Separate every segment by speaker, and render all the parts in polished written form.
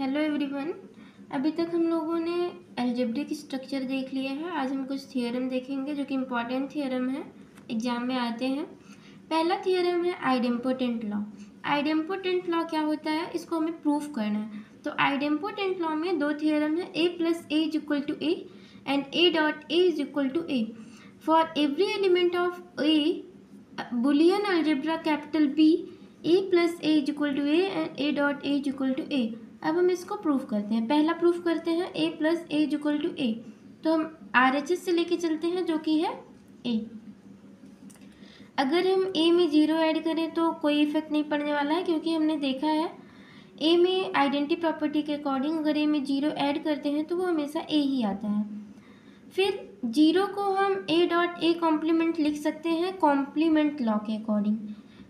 Speaker 1: Hello everyone. अभी तक हम लोगों ने अलजेब्रिक स्ट्रक्चर देख लिए हैं। आज हम कुछ थियरम देखेंगे जो कि इम्पॉर्टेंट थियरम है, एग्जाम में आते हैं। पहला थियरम है आइडेम्पोटेंट लॉ। आइडेम्पोटेंट लॉ क्या होता है, इसको हमें प्रूफ करना है। तो आइडेम्पोटेंट लॉ में दो थियरम है, a plus a is equal to a and a dot A is equal to a. For every element of a Boolean algebra capital B, a plus a is equal to a and a dot A is equal to a. अब हम इसको proof करते हैं। पहला proof करते हैं a plus a is equal to a. तो हम RHS से लेके चलते हैं जो कि है a। अगर हम a में 0 ऐड करें तो कोई इफेक्ट नहीं पड़ने वाला है, क्योंकि हमने देखा है a में आइडेंटिटी प्रॉपर्टी के अकॉर्डिंग अगर a में 0 ऐड करते हैं तो वो हमेशा a ही आता है। फिर 0 को हम a डॉट ए कॉम्प्लीमेंट लिख सकते हैं कॉम्प्लीमेंट लॉ के अकॉर्डिंग।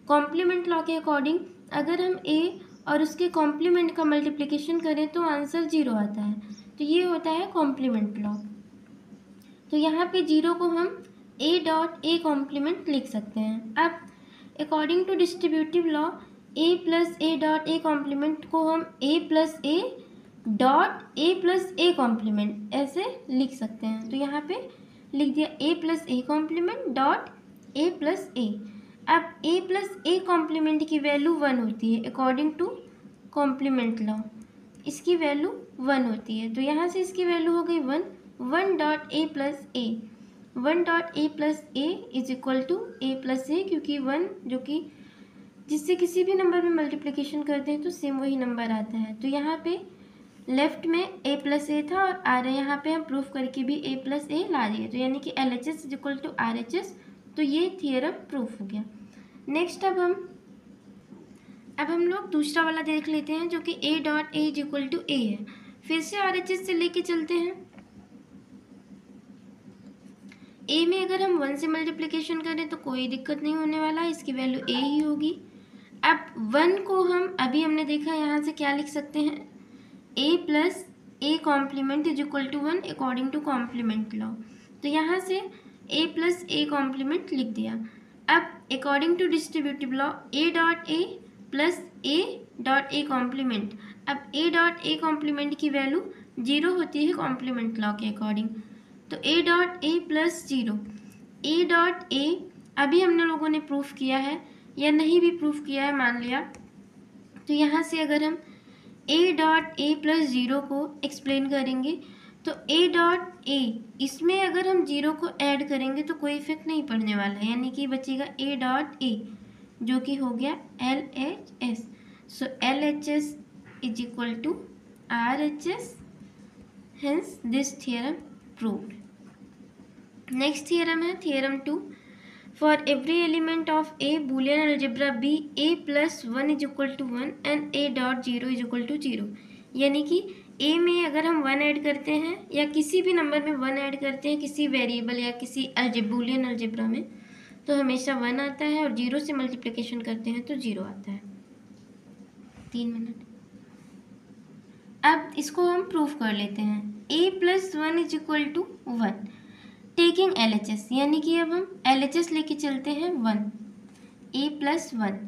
Speaker 1: कॉम्प्लीमेंट लॉ के अकॉर्डिंग अगर हम a और उसके कॉम्प्लीमेंट का मल्टीप्लिकेशन करें तो आंसर 0 आता है। तो ये होता है कॉम्प्लीमेंट लॉ। तो यहाँ पे 0 को हम a डॉट ए कॉम्प्लीमेंट लिख सकते हैं। अब according to distributive law a plus A dot A complement को हम a plus A dot A plus A complement ऐसे लिख सकते हैं। तो यहाँ पे लिख दिया a plus A complement dot A plus a. अब a प्लस ए कॉम्प्लीमेंट की वैल्यू 1 होती है अकॉर्डिंग टू कॉम्प्लीमेंट लॉ। इसकी वैल्यू 1 होती है, तो यहाँ से इसकी वैल्यू हो गई 1 dot A plus a. 1 dot A plus a is equal to a plus a, क्योंकि 1 जो कि जिससे किसी भी नंबर में मल्टीप्लिकेशन करते हैं तो सेम वही नंबर आता है। तो यहाँ पे लेफ्ट में a प्लस ए था और आ रहा है, यहाँ पे हम प्रूफ करके भी a प्लस ए ला दिए, तो यानी कि LHS is equal to RHS। तो ये थियरम प्रूफ हो गया। नेक्स्ट अब हम लोग दूसरा वाला देख लेते हैं जो कि a dot A is equal to a है। फिर से RHS से लेके चलते हैं। a में अगर हम 1 से मल्टीप्लिकेशन करें तो कोई दिक्कत नहीं होने वाला है, इसकी वैल्यू a ही होगी। अब 1 को हम अभी हमने देखा यहाँ से क्या लिख सकते हैं, a plus A complement is equal to 1 according to complement law. तो यहाँ से a प्लस ए कॉम्प्लीमेंट लिख दिया। अब according to distributive law a dot A plus A dot A complement. अब a डॉट ए कॉम्प्लीमेंट की value 0 होती है कॉम्प्लीमेंट लॉ के अकॉर्डिंग। तो a dot A plus 0, a dot A अभी हमने लोगों ने प्रूफ किया है या नहीं भी प्रूफ किया है मान लिया। तो यहाँ से अगर हम a डॉट ए प्लस 0 को एक्सप्लेन करेंगे तो a डॉट ए इसमें अगर हम 0 को ऐड करेंगे तो कोई इफेक्ट नहीं पड़ने वाला है, यानी कि बचेगा a डॉट ए जो कि हो गया LHS। So LHS is equal to RHS, hence this theorem proved. Next theorem है theorem 2। For every element of a Boolean algebra B, a plus 1 is equal to 1 and a dot 0 is equal to 0। यानी कि a में अगर हम 1 add करते हैं या किसी भी नंबर में 1 ऐड करते हैं, किसी वेरिएबल या किसी बूलियन अलजेब्रा में, तो हमेशा 1 आता है, और 0 से मल्टीप्लिकेशन करते हैं तो 0 आता है। 3 मिनट। अब इसको हम प्रूफ कर लेते हैं। a plus 1 is equal to 1 taking LHS, यानी कि अब हम LHS लेके चलते हैं 1, a प्लस 1,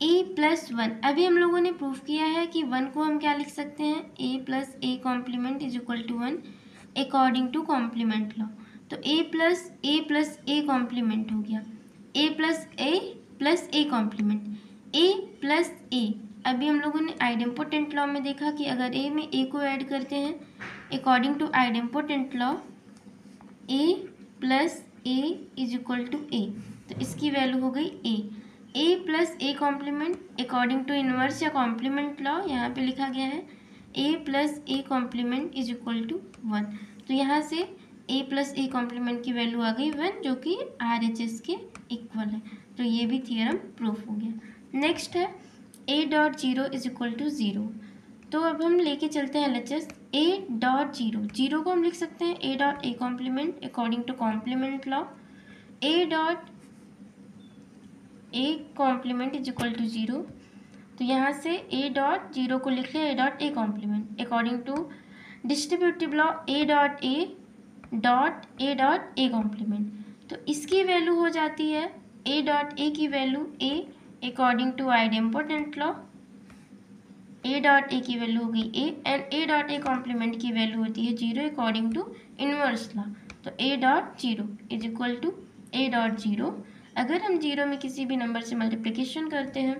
Speaker 1: a प्लस 1। अभी हम लोगों ने प्रूफ किया है कि 1 को हम क्या लिख सकते हैं, a plus A complement is equal to 1 according to complement law. तो a प्लस ए कॉम्प्लीमेंट हो गया, a plus A complement, a plus a. अभी हम लोगों ने आइडेम्पोटेंट लॉ में देखा कि अगर a में a को ऐड करते हैं according to idempotent law a plus a is equal to a, तो इसकी वैल्यू हो गई a plus A complement according to inverse या कॉम्प्लीमेंट लॉ यहाँ पे लिखा गया है a plus A complement is equal to 1। तो यहाँ से a प्लस ए कॉम्प्लीमेंट की वैल्यू आ गई 1 जो कि RHS के इक्वल है। तो ये भी थियरम प्रूफ हो गया। नेक्स्ट है a dot 0 is equal to 0। तो अब हम लेके चलते हैं LHS a डॉट 0 को हम लिख सकते हैं a dot A complement according to complement law. a dot A complement is equal to 0। तो यहाँ से a डॉट 0 को लिख लिया a dot A complement according to distributive law a dot A complement. तो इसकी वैल्यू हो जाती है a डॉट ए की value a according to idempotent law A dot A की वैल्यू हो गई A and A dot A complement की वैल्यू होती है 0 अकॉर्डिंग टू इनवर्स लॉ। तो A dot 0 is equal to A dot 0। अगर हम 0 में किसी भी नंबर से मल्टीप्लिकेशन करते हैं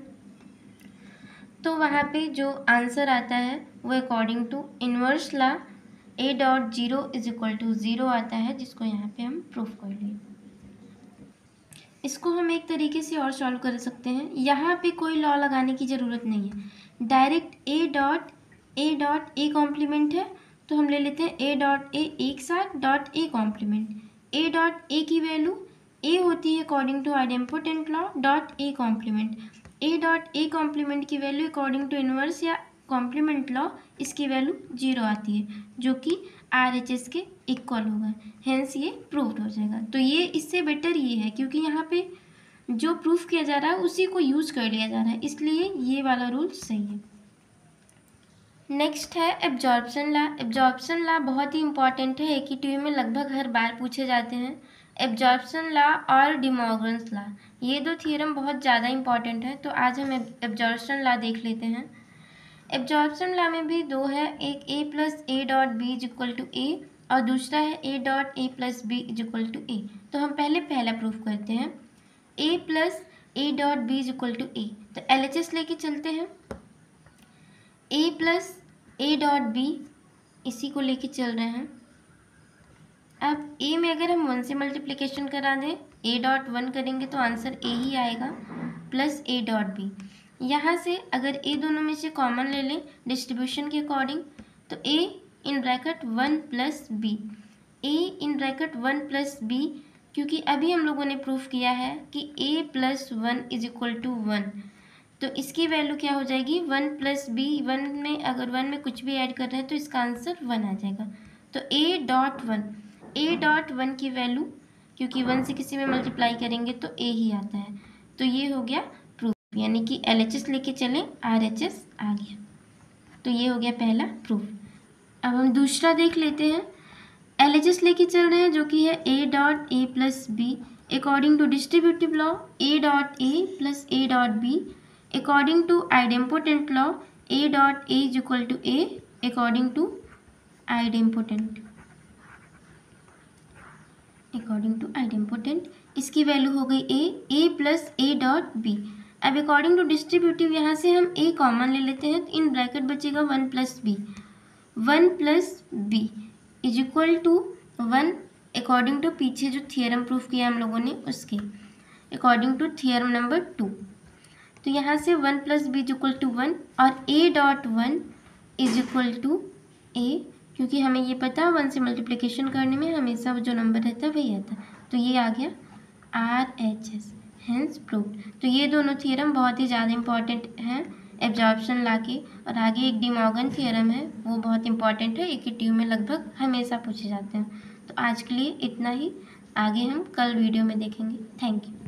Speaker 1: तो वहाँ पे जो आंसर आता है वो according to inverse law A dot 0 is equal to 0 आता है, जिसको यहाँ पे हम प्रूफ कर लिए। इसको हम एक तरीके से और सॉल्व कर सकते हैं। यहाँ पे कोई लॉ लगाने की ज़रूरत नहीं है, direct A dot A complement है तो हम ले लेते हैं ए डॉट ए एक साथ dot A complement. A dot A की वैल्यू ए होती है according to idempotent law dot A complement. A dot A complement की वैल्यू अकॉर्डिंग टू इनवर्स या कॉम्प्लीमेंट लॉ इसकी वैल्यू 0 आती है, जो कि RHS के इक्वल होगा, हेंस ये प्रूव्ड हो जाएगा। तो ये इससे बेटर ये है क्योंकि यहाँ पे जो प्रूफ किया जा रहा है उसी को यूज़ कर लिया जा रहा है, इसलिए ये वाला रूल सही है। नेक्स्ट है एब्जॉर्प्शन लॉ। एब्जॉर्प्शन लॉ बहुत ही इंपॉर्टेंट है, AQTV में लगभग हर बार पूछे जाते हैं। एब्जॉर्प्शन लॉ और डे मॉर्गन्स लॉ, ये दो थियरम बहुत ज़्यादा इंपॉर्टेंट है, तो आज हम एब्जॉर्प्शन लॉ देख लेते हैं। एब्जॉर्प्शन लॉ में भी दो है, एक a plus A dot b is equal to a और दूसरा है ए dot A plus B is equal to a. तो हम पहले पहला प्रूफ करते हैं, a plus A dot b is equal to a. तो LHS लेके चलते हैं, a plus A dot b इसी को लेके चल रहे हैं। अब ए में अगर हम 1 से मल्टीप्लिकेशन करा दें, ए डॉट 1 करेंगे तो आंसर ए ही आएगा प्लस ए डॉट बी। यहाँ से अगर ए दोनों में से कॉमन ले लें डिस्ट्रीब्यूशन के अकॉर्डिंग, तो a in bracket 1 plus b, a in bracket 1 plus b, क्योंकि अभी हम लोगों ने प्रूफ किया है कि a plus 1 is equal to 1, तो इसकी वैल्यू क्या हो जाएगी 1 प्लस बी। 1 में अगर 1 में कुछ भी ऐड कर रहे हैं तो इसका आंसर 1 आ जाएगा। तो ए डॉट 1 की वैल्यू, क्योंकि 1 से किसी में मल्टीप्लाई करेंगे तो ए ही आता है, तो ये हो गया प्रूफ, यानी कि LHS लेके चलें RHS आ गया। तो ये हो गया पहला प्रूफ। अब हम दूसरा देख लेते हैं। LHS लेके चल रहे हैं जो कि है ए dot A plus B according to distributive law A dot A plus A dot B according to idempotent law A dot A is equal to A according to idempotent इसकी वैल्यू हो गई A plus A dot B. अब according to distributive यहाँ से हम ए common ले लेते हैं, तो इन ब्रैकेट बचेगा 1 plus B is equal to 1 according to पीछे जो थियरम प्रूफ किया हम लोगों ने उसके अकॉर्डिंग टू थियरम नंबर 2। तो यहाँ से 1 plus B is equal to 1 और a dot 1 is equal to a, क्योंकि हमें ये पता है 1 से मल्टीप्लिकेशन करने में हमेशा जो नंबर रहता है वही आता है, तो ये आ गया RHS, हेंस प्रूव्ड। तो ये दोनों थियरम बहुत ही ज़्यादा इंपॉर्टेंट हैं एब्जॉर्प्शन लॉ के, और आगे एक डी मॉर्गन थियरम है वो बहुत इंपॉर्टेंट है, AQTV में लगभग हमेशा पूछे जाते हैं। तो आज के लिए इतना ही, आगे हम कल वीडियो में देखेंगे। Thank you.